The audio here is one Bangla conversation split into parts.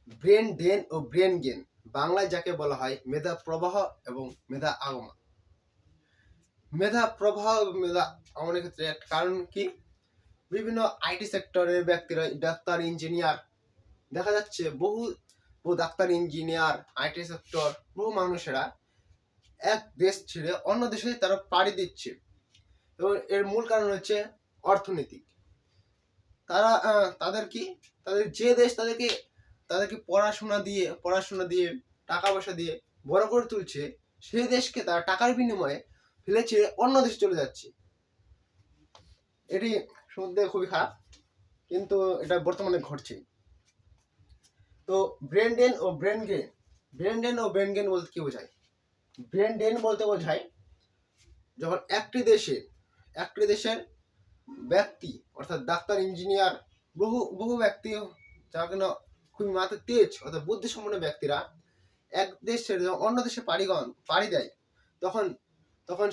ব্রেন ড্রেন ও ব্রেন গেন, বাংলায় যাকে বলা হয় মেধা প্রবাহ এবং মেধা আগমন। মেধা প্রবাহ এবং মেধা আগমনের ক্ষেত্রে একটা কারণ কি, বিভিন্ন আইটি সেক্টরের ব্যক্তিরা, ডাক্তার, ইঞ্জিনিয়ার, দেখা যাচ্ছে বহু বহু ডাক্তার, ইঞ্জিনিয়ার, আইটি সেক্টর, বহু মানুষেরা এক দেশ ছেড়ে অন্য দেশে তারা পাড়ি দিচ্ছে, এবং এর মূল কারণ হচ্ছে অর্থনৈতিক। তারা তাদের কি, তাদের যে দেশ তাদেরকে তাদেরকে পড়াশোনা দিয়ে টাকা পয়সা দিয়ে বড় করে তুলছে, সেই দেশকে তারা টাকার বিনিময়ে ফেলে ছেড়ে অন্য দেশে চলে যাচ্ছে। এটি শুনতে খুবই খারাপ, কিন্তু এটা বর্তমানে ঘটছে। তো ব্রেন ড্রেন ও ব্রেন গেইন, ব্রেন ড্রেন ও ব্রেন গেইন বলতে কি বোঝায়? ব্রেন ড্রেন বলতে বোঝায় যখন একটি দেশের ব্যক্তি, অর্থাৎ ডাক্তার, ইঞ্জিনিয়ার, বহু বহু ব্যক্তি যারা কিনা খুবই মাথা তেজ অর্থাৎ বুদ্ধিসম্পন্ন ব্যক্তিরা এক দেশ ছেড়ে অন্য দেশে পাড়ি দেয়, তখন তখন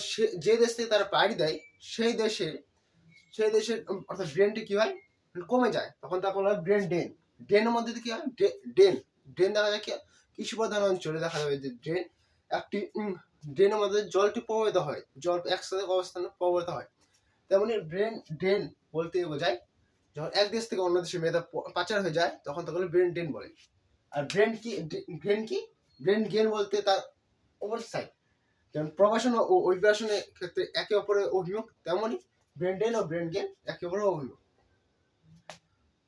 যে দেশ থেকে তারা পাড়ি দেয় সেই দেশের অর্থাৎ ব্রেনটি কি হয়, কমে যায়, তখন তাকে বলা হয় ব্রেন ড্রেন। ড্রেনের মধ্যে কি হয়, ড্রেন ড্রেন দেখা যায় কি, কৃষি প্রধান অঞ্চলে দেখা যাবে যে ড্রেন একটি ড্রেনের মধ্যে জলটি প্রবাহিত হয়, জল একসাথে অবস্থানে প্রবাহিত হয়। তেমনি ব্রেন ড্রেন বলতে বোঝায় যখন এক দেশ থেকে অন্য দেশে মেধা পাচার হয়ে যায়, তখন তাকে ব্রেন ড্রেন বলে। আর ব্রেন গেন বলতে তার ওভার সাইড, যেমন প্রবাসন ও অভিবাসনের ক্ষেত্রে একে অপরের অভিমুখ, তেমনই ব্রেন ড্রেন ও ব্রেন গেন একে অপরের অভিমুখ।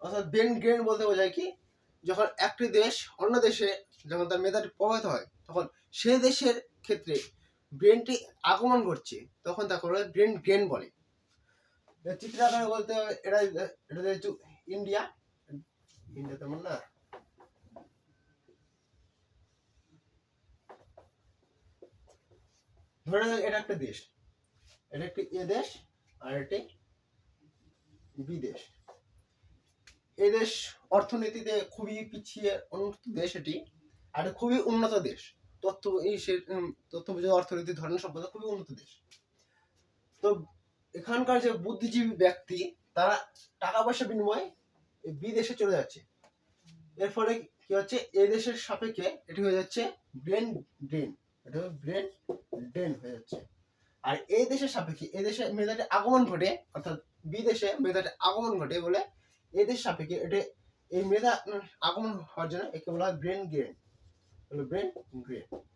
অর্থাৎ ব্রেন গেন বলতে বোঝায় কি, যখন একটি দেশ অন্য দেশে যখন তার মেধাটি প্রভাবিত হয়, তখন সেই দেশের ক্ষেত্রে ব্রেনটি আগমন করছে, তখন তাকে ব্রেন গেন বলে। চিত্র আকারে বলতে এটা এটা যেহেতু ইন্ডিয়া, তেমন না, ধরে এটা একটা দেশ, এটা একটি এ দেশ আর একটি বিদেশ। এই দেশ অর্থনীতিতে খুবই পিছিয়ে উন্নত দেশ এটি, আর খুবই উন্নত দেশ, তথ্য প্রযুক্তি, অর্থনীতি, ধরনের সম্পদ খুবই উন্নত দেশ। তো এখানকার যে বুদ্ধিজীবী ব্যক্তি, তারা টাকা পয়সা বিনিময়ে বিদেশে চলে যাচ্ছে। এর ফলে কি হচ্ছে, এই দেশের সাপেক্ষে এটি হয়ে যাচ্ছে ব্রেন ড্রেন, এটা ব্রেন ড্রেন হয়ে যাচ্ছে। আর এই দেশের সাপেক্ষে এই দেশে মেধাটি আগমন ঘটে, অর্থাৎ বিদেশে মেধাটি আগমন ঘটে বলে এই দেশ সাপেক্ষে এটা, এই মেধা আগমন হওয়ার জন্য একে বলা হয় ব্রেন গেইন, ব্রেন গেইন।